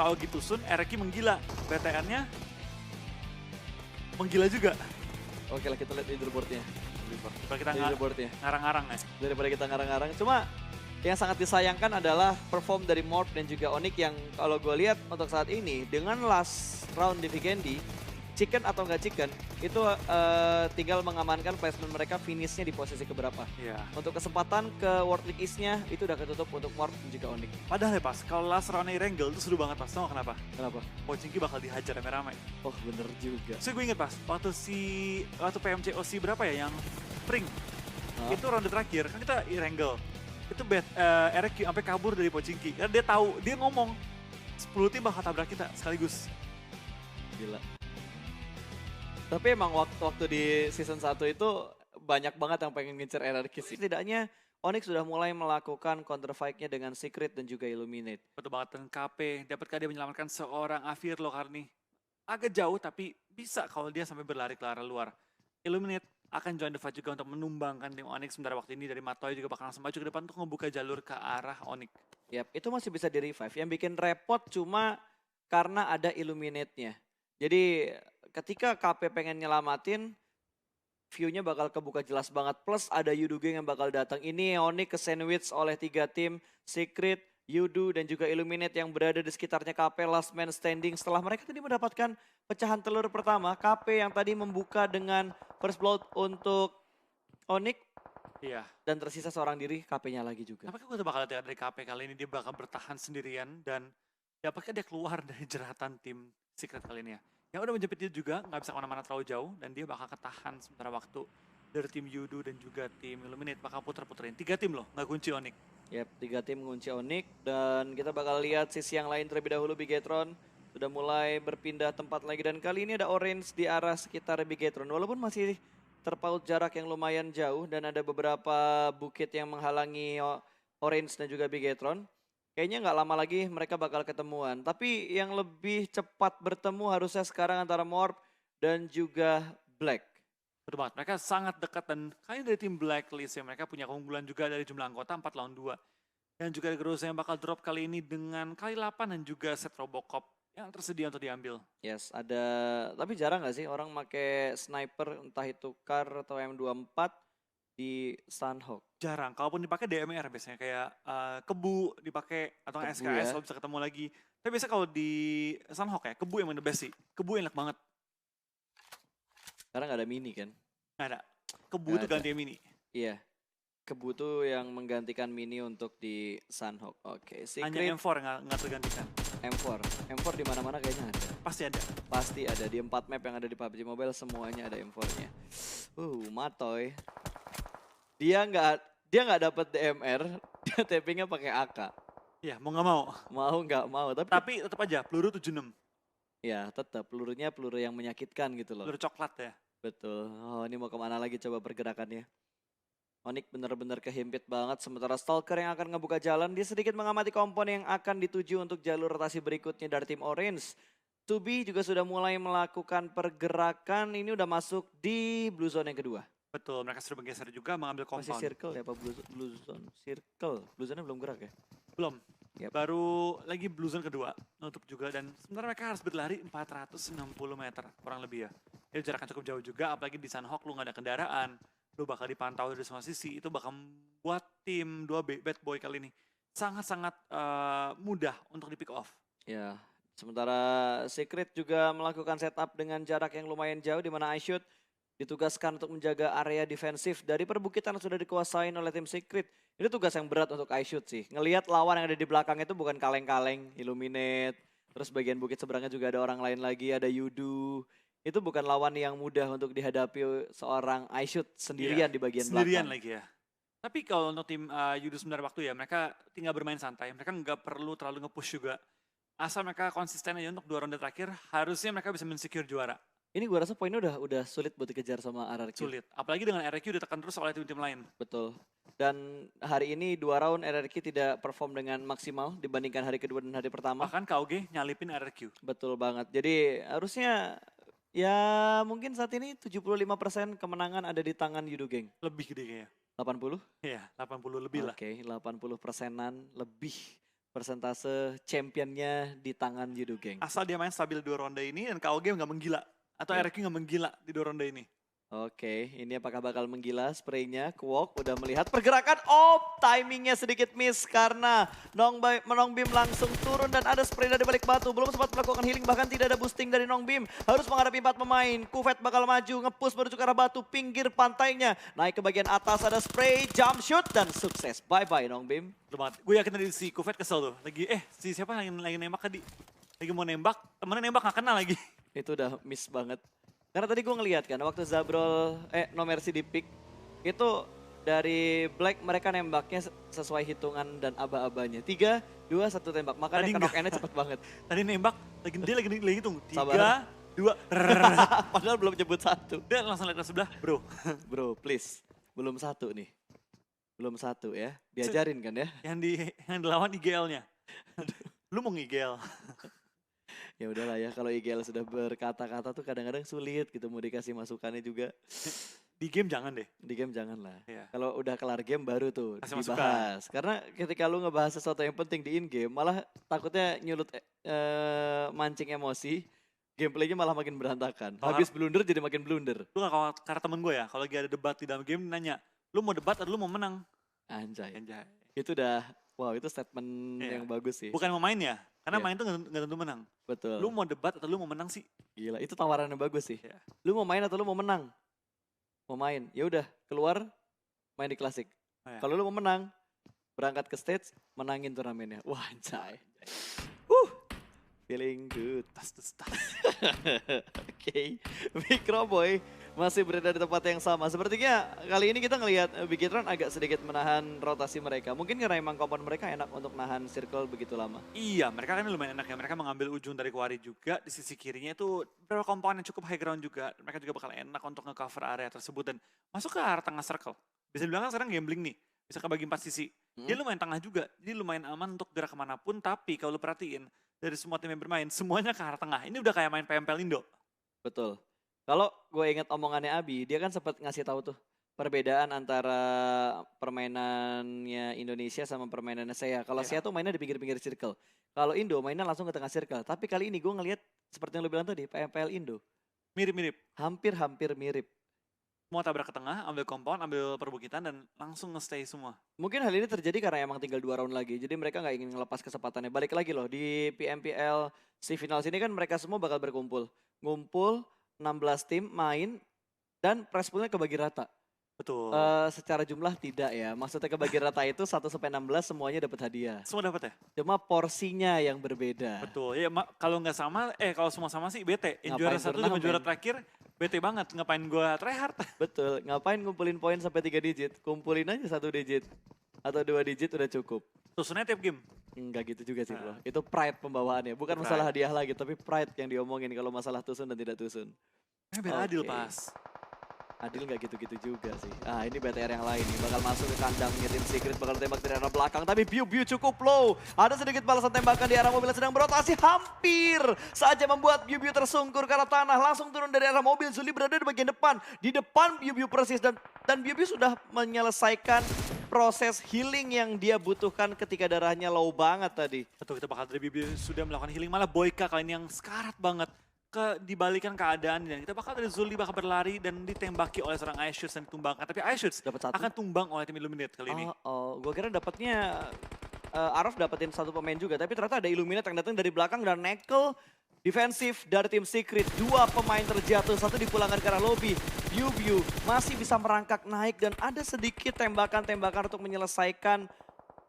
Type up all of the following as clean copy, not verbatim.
KO gitu Sun, Ereki menggila. BTN-nya menggila juga. Oke lah, kita lihat leaderboardnya. Daripada kita Leaderboardnya. ngarang-ngarang ya. Daripada kita ngarang-ngarang. Cuma yang sangat disayangkan adalah perform dari Morph dan juga Onyx yang kalau gue lihat untuk saat ini dengan last round di Vikendi, chicken atau nggak chicken, itu tinggal mengamankan placement mereka finishnya di posisi keberapa. Iya. Untuk kesempatan ke World League East-nya itu udah ketutup untuk Morph dan juga Onyx. Padahal ya pas, kalau last round Wrangle itu seru banget pas. Tau gak kenapa? Kenapa? Pochinki bakal dihajar rame-rame. Oh bener juga. So gue inget pas, waktu PMCOC berapa ya yang Spring. Itu ronde terakhir, kan kita Wrangle. Itu RQ sampai kabur dari Pochinki. Karena dia tahu, dia ngomong 10 tim bakal tabrak kita sekaligus. Gila. Tapi emang waktu di season 1 itu banyak banget yang pengen ngincer RRQ sih. Setidaknya Onyx sudah mulai melakukan counter fight-nya dengan Secret dan juga Illuminate. Betul banget, dan KP, dapatkah dia menyelamatkan seorang Avir Lokarni? Agak jauh tapi bisa kalau dia sampai berlari ke arah luar. Illuminate akan join the fight juga untuk menumbangkan tim Onyx. Sementara waktu ini dari Matoy juga bakal langsung maju ke depan untuk membuka jalur ke arah Onyx. Yap, itu masih bisa di-revive. Yang bikin repot cuma karena ada Illuminate-nya. Jadi ketika KP pengen nyelamatin, view-nya bakal kebuka jelas banget. Plus ada Yudu Gang yang bakal datang. Ini Onyx ke sandwich oleh 3 tim. Secret, Yudu, dan juga Illuminate yang berada di sekitarnya KP last man standing. Setelah mereka tadi mendapatkan pecahan telur pertama, KP yang tadi membuka dengan first blood untuk Onyx. Iya. Dan tersisa seorang diri, KP-nya lagi juga. Tapi gue bakal lihat dari KP kali ini dia bakal bertahan sendirian. Dan dapatkah dia keluar dari jeratan tim Secret kali ini ya. Yang udah menjepit dia juga, nggak bisa kemana-mana terlalu jauh. Dan dia bakal ketahan sementara waktu dari tim Yudu dan juga tim Illuminate bakal puter-puterin. 3 tim loh, nggak kunci Onyx. Yap, 3 tim ngunci Onyx. Dan kita bakal lihat sisi yang lain terlebih dahulu. Bigetron sudah mulai berpindah tempat lagi. Dan kali ini ada Orange di arah sekitar Bigetron. Walaupun masih terpaut jarak yang lumayan jauh. Dan ada beberapa bukit yang menghalangi Orange dan juga Bigetron. Kayaknya nggak lama lagi mereka bakal ketemuan. Tapi yang lebih cepat bertemu harusnya sekarang antara Morph dan juga Black. Betul banget, mereka sangat dekat dan kayaknya dari tim Blacklist ya, mereka punya keunggulan juga dari jumlah anggota 4 lawan 2. Dan juga Groza yang bakal drop kali ini dengan kali 8 dan juga set Robocop yang tersedia untuk diambil. Yes, ada, tapi jarang nggak sih orang pakai sniper entah itu CAR atau M24 di Sunhawk. Jarang, kalaupun dipakai DMR biasanya kayak Kebu dipakai atau Kebu SKS ya. kalau bisa ketemu lagi. Tapi biasanya kalau di Sunhawk ya, Kebu yang the best sih. Kebu enak banget. Karena nggak ada mini kan? Nggak ada. Kebu Nggak tuh ada. ganti mini. Iya. Kebu tuh yang menggantikan mini untuk di Sunhawk. Oke, Hanya Secret M4 yang nggak tergantikan. M4. M4 di mana-mana kayaknya ada. Pasti ada. Pasti ada di 4 map yang ada di PUBG Mobile semuanya ada M4-nya. Matoy. Dia nggak dapat DMR, dia tappingnya pakai AK. Iya, mau nggak mau. Mau nggak mau, Tapi tetap aja peluru 76. ya tetap pelurunya peluru yang menyakitkan gitu loh. Peluru coklat ya. Betul. Oh, ini mau kemana lagi coba pergerakannya. Onyx benar-benar kehimpit banget. Sementara Stalker yang akan ngebuka jalan. Dia sedikit mengamati kompon yang akan dituju untuk jalur rotasi berikutnya dari tim Orange. Tubi juga sudah mulai melakukan pergerakan. Ini udah masuk di blue zone yang kedua. Betul, mereka sudah bergeser juga mengambil Masih compound. circle ya, apa blue zone? Circle. Blue zone-nya belum gerak ya? Belum. Yep. Baru lagi blue zone kedua, nutup juga. Dan sebenarnya mereka harus berlari 460 meter, kurang lebih ya. Itu jaraknya cukup jauh juga, apalagi di Sunhawk lu gak ada kendaraan. Lu bakal dipantau dari semua sisi, itu bakal buat tim 2B, Bad Boy kali ini sangat-sangat mudah untuk di pick off. Ya, sementara Secret juga melakukan setup dengan jarak yang lumayan jauh di mana iShoot ditugaskan untuk menjaga area defensif dari perbukitan yang sudah dikuasain oleh tim Secret. Ini tugas yang berat untuk iShoot sih. Ngelihat lawan yang ada di belakang itu bukan kaleng-kaleng, Illuminate, terus bagian bukit seberangnya juga ada orang lain lagi, ada Yudu. Itu bukan lawan yang mudah untuk dihadapi seorang iShoot sendirian di bagian sendirian belakang. lagi ya. Tapi kalau untuk tim Yudu sebenarnya waktu ya, mereka tinggal bermain santai. Mereka nggak perlu terlalu nge-push juga. Asal mereka konsisten aja untuk 2 ronde terakhir, harusnya mereka bisa men-secure juara. Ini gue rasa poinnya udah sulit buat dikejar sama RRQ. Sulit, apalagi dengan RRQ ditekan terus oleh tim-tim lain. Betul. Dan hari ini 2 round RRQ tidak perform dengan maksimal dibandingkan hari kedua dan hari pertama. Bahkan KOG nyalipin RRQ. Betul banget. Jadi harusnya ya mungkin saat ini 75% kemenangan ada di tangan Yudu Gang. Lebih gede kayaknya. 80? Iya, 80 lebih lah. Oke, 80%-an lebih persentase championnya di tangan Judo Gang. Asal dia main stabil 2 ronde ini dan KOG nggak menggila. Atau Ya. RQ nggak menggila di 2 ronde ini. Oke, ini apakah bakal menggila spraynya? Kwok udah melihat pergerakan. Timingnya sedikit miss karena Nongbim langsung turun dan ada spray dari balik batu. Belum sempat melakukan healing, bahkan tidak ada boosting dari Nongbim. Harus menghadapi 4 pemain. Kufet bakal maju, nge-push menuju ke arah batu, pinggir pantainya. Naik ke bagian atas, ada spray, jump shoot, dan sukses. Bye-bye Nongbim. Gue yakin tadi si Kufet kesel tuh. Si siapa yang lagi nembak tadi? Lagi mau nembak, temennya nembak gak kena lagi. Itu udah miss banget. Karena tadi gue ngeliat kan, waktu Zabrol, No Mercy di pick, itu dari Black mereka nembaknya sesuai hitungan dan aba-abanya. 3, 2, 1 tembak, makanya Tadi knock-end-nya cepet banget. Tadi nembak, dia lagi hitung. 3, Sabar. 2, Padahal belum nyebut 1. dia langsung lihat ke sebelah, bro. Bro, please. Belum 1 nih. Belum 1 ya. Diajarin kan ya. Yang dilawan IGL-nya. Lu mau IGL? Ya udahlah ya, kalau IGL sudah berkata-kata tuh kadang-kadang sulit gitu mau dikasih masukannya juga. Di game jangan deh. Di game jangan lah. Iya. Kalau udah kelar game baru tuh Kasih dibahas. Karena ketika lu ngebahas sesuatu yang penting di in game, malah takutnya nyulut mancing emosi, gameplaynya malah makin berantakan. Kalau Habis blunder jadi makin blunder. Lu gak karena temen gue ya, kalau lagi ada debat di dalam game nanya, lu mau debat atau lu mau menang? Anjay. Anjay. Itu udah, wow itu statement Iya. yang bagus sih. Bukan mau main ya, karena Iya. main tuh gak tentu menang. Betul. Lu mau debat atau lu mau menang sih? Gila, itu tawarannya bagus sih. Iya. Lu mau main atau lu mau menang? Mau main. Ya udah, keluar main di klasik. Oh, iya. Kalau lu mau menang, berangkat ke stage, menangin turnamennya. Wah, anjay. Feeling good. Tas. Oke, Microboy masih berada di tempat yang sama. Sepertinya kali ini kita ngelihat Bigetron agak sedikit menahan rotasi mereka. Mungkin karena emang kompon mereka enak untuk nahan circle begitu lama. Iya, mereka kan lumayan enak ya. Mereka mengambil ujung dari Quarry juga. Di sisi kirinya itu beberapa komponen yang cukup high ground juga. Mereka juga bakal enak untuk nge-cover area tersebut dan masuk ke arah tengah circle. Bisa dibilang kan sekarang gambling nih. Bisa kebagi 4 sisi. Dia lumayan tengah juga. Jadi lumayan aman untuk gerak kemanapun. Tapi kalau lu perhatiin, dari semua tim yang bermain, semuanya ke arah tengah. Ini udah kayak main PMPL Indo. Betul. Kalau gue ingat omongannya Abi, dia kan sempat ngasih tahu tuh perbedaan antara permainannya Indonesia sama permainannya saya. Kalau Iya. saya tuh mainnya di pinggir-pinggir circle. Kalau Indo mainnya langsung ke tengah circle. Tapi kali ini gue ngelihat seperti yang lo bilang tadi, PMPL Indo. Mirip-mirip. Hampir mirip. Mau tabrak ke tengah, ambil compound, ambil perbukitan, dan langsung nge-stay semua. Mungkin hal ini terjadi karena emang tinggal 2 round lagi. Jadi mereka nggak ingin ngelepas kesempatannya. Balik lagi loh, di PMPL final sini kan mereka semua bakal berkumpul. Ngumpul, 16 tim main, dan prize poolnya kebagi rata. Betul. Secara jumlah tidak ya. Maksudnya kebagi rata itu 1-16 semuanya dapat hadiah. Semua dapat ya? Cuma porsinya yang berbeda. Betul. Ya kalau nggak sama, kalau semua sama sih bete. Yang juara Ngapain 1 sama turnamen? juara terakhir, bete banget. Ngapain gua tryhard? Betul. Ngapain ngumpulin poin sampai 3 digit? Kumpulin aja 1 digit. Atau 2 digit udah cukup. Susunnya tiap game. Enggak gitu juga sih Nah. bro. Itu pride pembawaannya. Bukan Pride. masalah hadiah lagi. Tapi pride yang diomongin kalau masalah tusun dan tidak tusun. Biar adil Oke. pas. Adil nggak gitu-gitu juga sih. Ah ini BTR yang lain nih. Bakal masuk ke kandangnya tim Secret. Bakal tembak dari arah belakang. Tapi Biu cukup low. Ada sedikit balasan tembakan di arah mobil yang sedang berotasi. Hampir saja membuat Biu tersungkur ke arah tanah. Langsung turun dari arah mobil. Zuli berada di bagian depan. Di depan Biu persis. Dan Biu sudah menyelesaikan proses healing yang dia butuhkan ketika darahnya low banget tadi. Betul, kita bakal dari Bibi sudah melakukan healing. Malah Boyka kali ini yang sekarat banget. Dibalikan keadaan dan kita bakal dari Zully bakal berlari dan ditembaki oleh seorang Aishus dan ditumbangkan. Tapi Aishus Dapat 1. akan tumbang oleh tim Illuminate kali ini. Gue kira dapatnya Araf dapetin 1 pemain juga, tapi ternyata ada Illuminate yang datang dari belakang dan Nekel defensif dari tim Secret. 2 pemain terjatuh, 1 dipulangkan ke arah lobby. Biu masih bisa merangkak naik dan ada sedikit tembakan-tembakan untuk menyelesaikan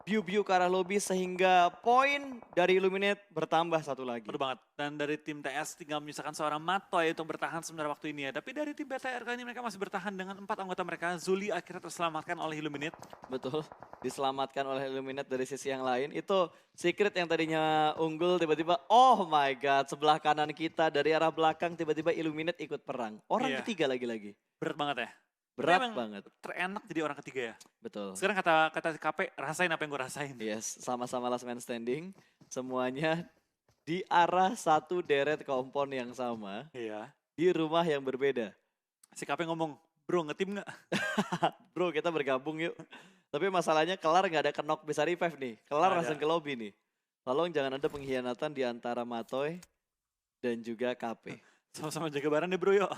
Biu ke arah lobby sehingga poin dari Illuminate bertambah 1 lagi. Betul banget. Dan dari tim TS tinggal menyisakan seorang Matoy untuk bertahan sebenarnya waktu ini ya. Tapi dari tim BTR kali ini mereka masih bertahan dengan 4 anggota mereka. Zully akhirnya terselamatkan oleh Illuminate. Betul, diselamatkan oleh Illuminate dari sisi yang lain. Itu Secret yang tadinya unggul tiba-tiba, oh my god, sebelah kanan kita dari arah belakang tiba-tiba Illuminate ikut perang. Orang Iya. ketiga lagi-lagi. Berat banget ya. Berat Emang banget, Terenak jadi orang ketiga ya. betul. Sekarang kata KP, rasain apa yang gue rasain. Yes, sama-sama last man standing. Semuanya di arah 1 deret kompon yang sama. Iya. Di rumah yang berbeda. Si KP ngomong, bro ngetim nggak? Bro kita bergabung yuk. Tapi masalahnya kelar nggak ada kenok bisa revive nih. Kelar Nggak langsung ada. ke lobby nih. Tolong jangan ada pengkhianatan di antara Matoy dan juga KP. Sama-sama jaga barang deh bro, yuk.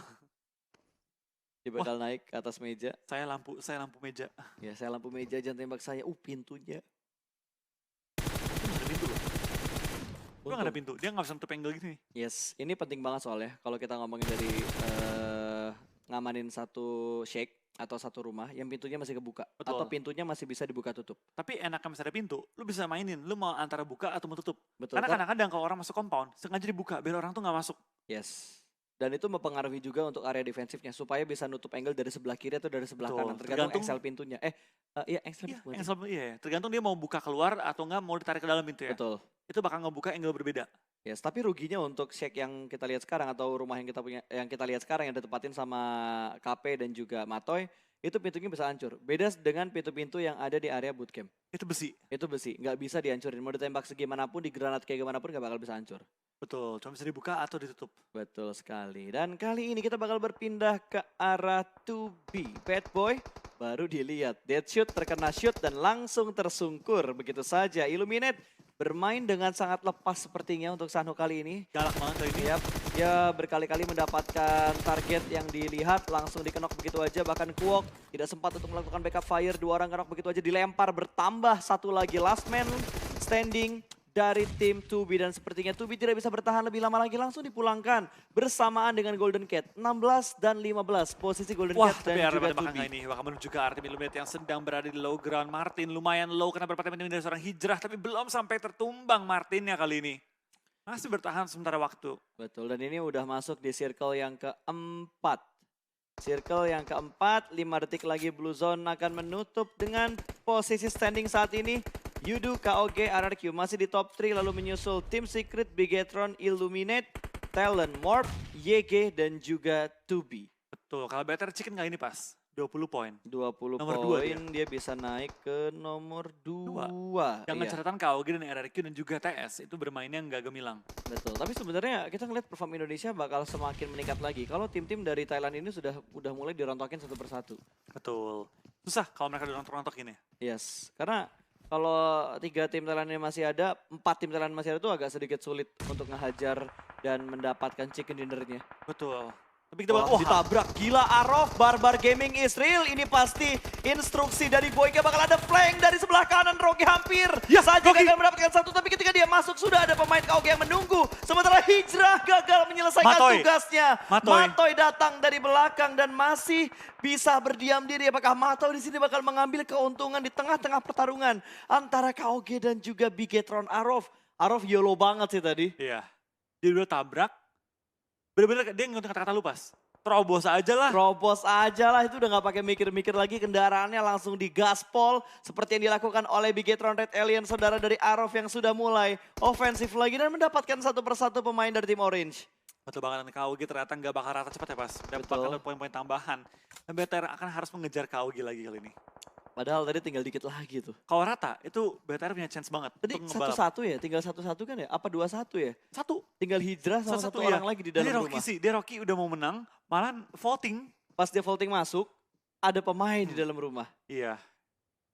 Dia bakal naik ke atas meja. Saya lampu meja. Ya, saya lampu meja, jangan tembak saya. Pintunya. Itu nggak ada pintu loh. Itu nggak ada Untung. pintu, dia nggak bisa nutup angle gini. Yes, ini penting banget soalnya. Kalau kita ngomongin dari ngamanin satu shake atau satu rumah yang pintunya masih kebuka. Betul. Atau pintunya masih bisa dibuka tutup. Tapi enaknya misalnya ada pintu, lu bisa mainin, lu mau antara buka atau mau tutup. Betul. Karena kadang-kadang kalau orang masuk compound, sengaja dibuka biar orang tuh nggak masuk. Yes. Dan itu mempengaruhi juga untuk area defensifnya supaya bisa nutup angle dari sebelah kiri atau dari sebelah Betul. kanan tergantung Tergantung- engsel pintunya. Iya engsel Iya, pintu. yang selalu, iya, tergantung dia mau buka keluar atau nggak mau ditarik ke dalam pintu ya. Betul. Itu bakal ngebuka angle berbeda. Yes, tapi ruginya untuk shake yang kita lihat sekarang atau rumah yang kita punya yang kita lihat sekarang yang ditempatin sama KP dan juga Matoy, itu pintunya bisa hancur. Beda dengan pintu-pintu yang ada di area bootcamp. Itu besi. Itu besi, nggak bisa dihancurin. Mau ditembak segimanapun, digranat kayak gimana pun nggak bakal bisa hancur. Betul, cuma bisa dibuka atau ditutup. Betul sekali. Dan kali ini kita bakal berpindah ke arah 2B. Bad Boy baru dilihat. Dead shoot terkena shoot dan langsung tersungkur. Begitu saja. Illuminate bermain dengan sangat lepas sepertinya untuk Sanho kali ini. Galak banget tuh ini. Yap, dia berkali-kali mendapatkan target yang dilihat langsung dikenok begitu aja. Bahkan Kuok tidak sempat untuk melakukan backup fire. 2 orang kenok begitu aja dilempar, bertambah 1 lagi last man standing dari tim 2B. Dan sepertinya 2B tidak bisa bertahan lebih lama lagi, langsung dipulangkan bersamaan dengan Golden Cat. 16 dan 15 posisi Golden Wah, Cat tapi dan arah juga bakal 2B. nggak ini. Bakal menuju ke arah tim Illuminate yang sedang berada di low ground. Martin lumayan low karena berpatah dari seorang hijrah. Tapi belum sampai tertumbang Martinnya kali ini. Masih bertahan sementara waktu. Betul, dan ini udah masuk di circle yang keempat. Circle yang keempat, 5 detik lagi Blue Zone akan menutup dengan posisi standing saat ini. Yudu, KOG, RRQ masih di top 3, lalu menyusul Team Secret, Bigetron, Illuminate, Talon, Morph, YG, dan juga 2B. Betul, kalau Better Chicken kali ini pas. 20 poin. 20 Nomor dua poin, dia bisa naik ke nomor 2. Dengan catatan KOG dan RRQ dan juga TS itu bermainnya nggak gemilang. Betul, tapi sebenarnya kita ngeliat perform Indonesia bakal semakin meningkat lagi. Kalau tim-tim dari Thailand ini udah mulai dirontokin satu persatu. Betul. Susah kalau mereka dirontok-rontok ini. Yes, karena kalau 3 tim Thailand ini masih ada, 4 tim Thailand masih ada tuh agak sedikit sulit untuk ngehajar dan mendapatkan chicken dinnernya. Betul. Tapi kita Wah, bakal, ditabrak. Gila Arof, Barbar Gaming is real. Ini pasti instruksi dari Boyka, bakal ada flank dari sebelah kanan. Rocky hampir saja Rocky gagal mendapatkan satu, tapi ketika dia masuk sudah ada pemain KOG yang menunggu. Sementara Hijrah gagal menyelesaikan Matoy. tugasnya. Matoy. Matoy datang dari belakang dan masih bisa berdiam diri. Apakah Matoy di sini bakal mengambil keuntungan di tengah-tengah pertarungan antara KOG dan juga Bigetron Arof. Arof YOLO banget sih tadi. iya. Dia udah tabrak. Bener-bener dia ngikutin kata-kata lu pas. Terobos aja lah. Robos aja lah, itu udah gak pakai mikir-mikir lagi, kendaraannya langsung digaspol seperti yang dilakukan oleh Bigetron Red Alien, saudara dari Arof yang sudah mulai ofensif lagi dan mendapatkan satu persatu pemain dari tim Orange. Betul banget, dan KOG ternyata nggak bakal rata cepat ya pas. Dapat Betul. bakal poin-poin tambahan. Dan BTR akan harus mengejar KOG lagi kali ini. Padahal tadi tinggal dikit lagi tuh. Kalau rata itu BTR punya chance banget Tadi untuk ngebalap. 1-1 ya, tinggal 1-1 kan ya? Apa 2-1 ya? Satu. Tinggal Hijrah sama satu Satu-satu, orang iya. lagi di Jadi dalam Rocky rumah. sih, dia Rocky udah mau menang, malah voting. Pas dia vaulting masuk, ada pemain di dalam rumah. Iya,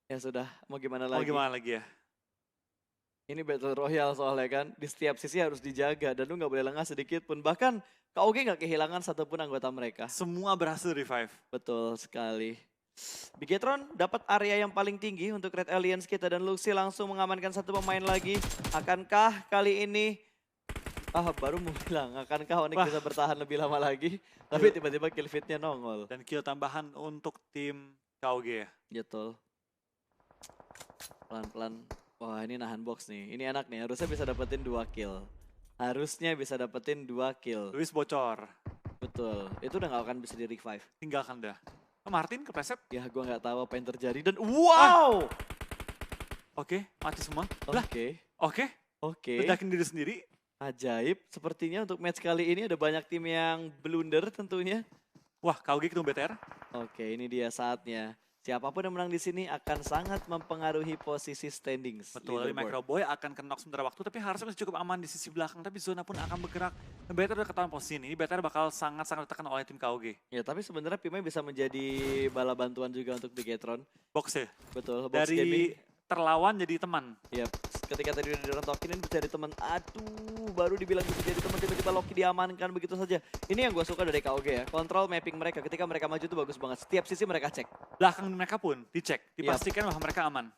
Ya sudah, mau gimana mau lagi? gimana lagi ya? Ini Battle Royale soalnya kan, di setiap sisi harus dijaga dan lu gak boleh lengah sedikit pun. Bahkan KOG gak kehilangan satupun anggota mereka. Semua berhasil revive. Betul sekali. Bigetron dapat area yang paling tinggi untuk Red Aliens kita dan Luxi langsung mengamankan satu pemain lagi. Akankah kali ini, baru mau bilang, akankah Onyx Wah. bisa bertahan lebih lama lagi? Tapi tiba-tiba kill feed-nya nongol. Dan kill tambahan untuk tim KOG ya. Betul. Pelan-pelan. Wah ini nahan box nih. Ini enak nih, harusnya bisa dapetin 2 kill. Harusnya bisa dapetin 2 kill. Luis bocor. Betul. Itu udah gak akan bisa di revive. Tinggalkan dah. Martin kepleset. Ya gua nggak tahu apa yang terjadi dan wow! Oke, mati semua. Lah, Oke. oke. Oke. Ledakin diri sendiri. Ajaib, sepertinya untuk match kali ini ada banyak tim yang blunder tentunya. Wah, KOG ketemu BTR. Oke, ini dia saatnya. Siapapun yang menang di sini akan sangat mempengaruhi posisi standings. Betul, dari leaderboard. Microboy akan knock sementara waktu, tapi harusnya masih cukup aman di sisi belakang. Tapi zona pun akan bergerak. Dan BTR udah ketahuan posisi ini. BTR bakal sangat-sangat ditekan oleh tim KOG. Ya, tapi sebenarnya Pimai bisa menjadi bala bantuan juga untuk Bigetron. Box ya. Betul, box Dari gaming. terlawan jadi teman. Yap, ketika tadi udah dirontokinin bisa jadi teman. Aduh, baru dibilang bisa jadi teman tiba-tiba Loki diamankan begitu saja. Ini yang gue suka dari KOG ya. Kontrol mapping mereka ketika mereka maju itu bagus banget. Setiap sisi mereka cek. Belakang mereka pun dicek, dipastikan bahwa mereka aman.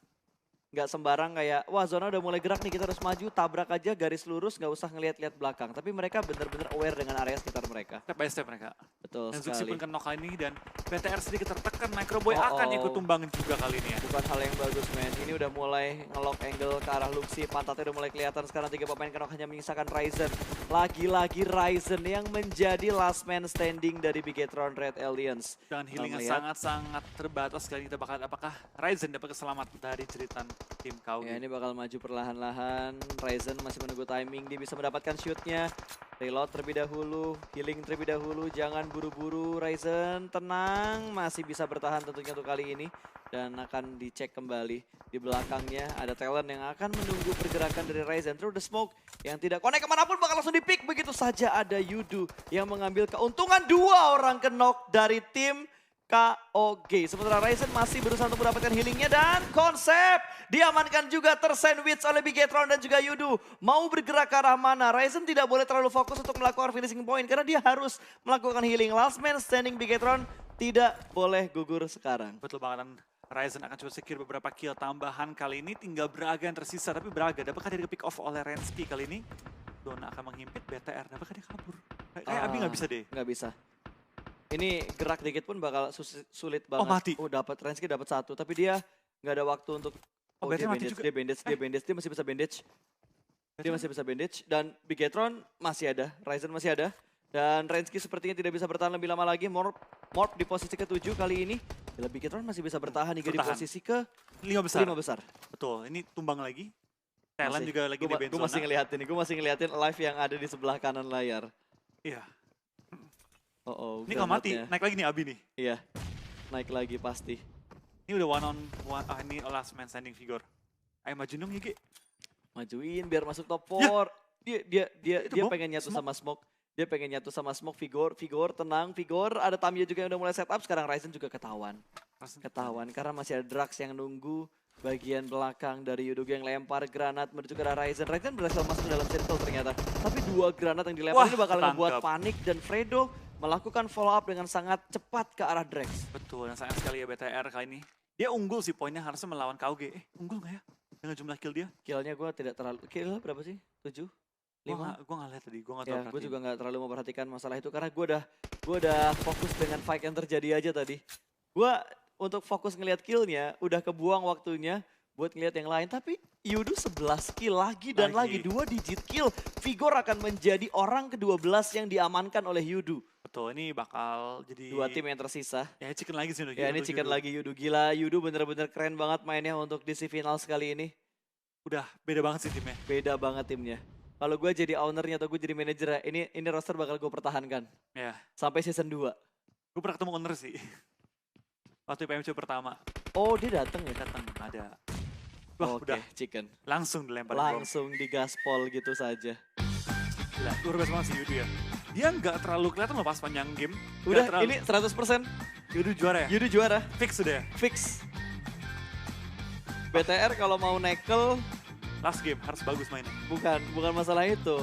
Nggak sembarang kayak, wah zona udah mulai gerak nih kita harus maju, tabrak aja garis lurus, nggak usah ngeliat-liat belakang. Tapi mereka bener-bener aware dengan area sekitar mereka. Step by step mereka. Betul Dan Zuxi sekali. pun kena kali ini dan BTR sedikit tertekan. Microboy akan ikut tumbangin juga kali ini ya. Bukan hal yang bagus men, ini udah mulai ngelock angle ke arah Luxi, pantatnya udah mulai kelihatan sekarang 3 pemain Kenok hanya menyisakan Ryzen. Lagi-lagi Ryzen yang menjadi last man standing dari Bigetron Red Aliens. Dengan healing yang lihat. sangat-sangat terbatas kali ini kita bakal apakah Ryzen dapat keselamatan dari jeritan tim KOG. Ya ini bakal maju perlahan-lahan, Ryzen masih menunggu timing, dia bisa mendapatkan shootnya. Reload terlebih dahulu, healing terlebih dahulu, jangan buru-buru Ryzen, tenang, masih bisa bertahan tentunya untuk kali ini. Dan akan dicek kembali di belakangnya ada talent yang akan menunggu pergerakan dari Ryzen through the smoke yang tidak connect kemanapun bakal langsung di-pick. Begitu saja ada Yudu yang mengambil keuntungan 2 orang knock dari tim KOG. Sementara Ryzen masih berusaha untuk mendapatkan healingnya dan konsep diamankan juga tersandwich oleh Bigetron dan juga Yudu. Mau bergerak ke arah mana? Ryzen tidak boleh terlalu fokus untuk melakukan finishing point karena dia harus melakukan healing. Last man standing Bigetron tidak boleh gugur sekarang. Betul banget, dan Ryzen akan coba secure beberapa kill tambahan kali ini. Tinggal Braga yang tersisa, tapi Braga dapatkah dia pick off oleh Rensky kali ini? Dona akan menghimpit BTR, dapatkah dia kabur? Kayak Abi nggak bisa deh. Nggak bisa. Ini gerak dikit pun bakal sulit banget. mati. Dapat Rensky dapat 1, tapi dia nggak ada waktu untuk. Oh, dia BTR mati bandage, juga. dia bandage, dia masih bisa bandage. Dia masih bisa bandage dan Bigetron masih ada, Ryzen masih ada. Dan Rensky sepertinya tidak bisa bertahan lebih lama lagi. Morp di posisi ke-7 kali ini. Bila Bigetron masih bisa bertahan hingga di Bertahan. posisi ke 5 besar. 5 besar. Betul, ini tumbang lagi. Talent Masih. juga lagi di band Gue masih ngeliatin nih, gue masih ngeliatin live yang ada di sebelah kanan layar. Iya. Oh, Ini kalau mati, granatnya. naik lagi nih Abi nih. Iya, naik lagi pasti. Ini udah one on one, ini last man standing figure. Ayo maju dong Yigi. Majuin biar masuk top Ya. 4. Dia Itu bom, pengen nyatu smoke. sama smoke. Dia pengen nyatu sama smoke. Vigor tenang, Vigor. Ada Tamiya juga yang udah mulai setup. Sekarang Ryzen juga ketahuan. Ketahuan karena masih ada Drax yang nunggu bagian belakang dari Yudo yang lempar granat menuju ke arah Ryzen. Ryzen berhasil masuk dalam circle ternyata. Tapi 2 granat yang dilempar Wah, ini bakal ngebuat ketangkap. panik dan Fredo melakukan follow up dengan sangat cepat ke arah Drax. Betul, dan sayang sekali ya BTR kali ini. Dia unggul sih poinnya, harusnya melawan KOG. Unggul nggak ya? Dengan jumlah kill dia? Killnya gue tidak terlalu, kill berapa sih? 7? 5? Gue nggak lihat tadi, gue nggak tahu. Ya, gue juga nggak terlalu memperhatikan masalah itu karena gue udah fokus dengan fight yang terjadi aja tadi. Gue untuk fokus ngelihat killnya, udah kebuang waktunya buat ngelihat yang lain. Tapi Yudu 11 kill lagi dan lagi 2 digit kill. Vigor akan menjadi orang ke-12 yang diamankan oleh Yudu. Betul, ini bakal jadi 2 tim yang tersisa. ya chicken lagi sih. Ya ini chicken lagi Yudu. Gila, Yudu bener-bener keren banget mainnya untuk DC Finals kali ini. Udah beda banget sih timnya. Beda banget timnya. Kalau gue jadi ownernya atau gue jadi manajernya, ini roster bakal gue pertahankan. Ya, Sampai season 2. gue pernah ketemu owner sih. Waktu PMC pertama. Oh dia dateng ya? Datang, ada. Wah, Oke, udah chicken. langsung dilempar bom. Langsung digaspol gitu saja. Gila, luar biasa banget sih Yudu ya. Dia nggak terlalu kelihatan loh pas panjang game. Udah, Nggak terlalu. ini 100% Yudu juara ya? Yudu juara. Fix sudah ya? Fix. BTR kalau mau nekel, Last game, harus bagus mainnya. bukan masalah itu.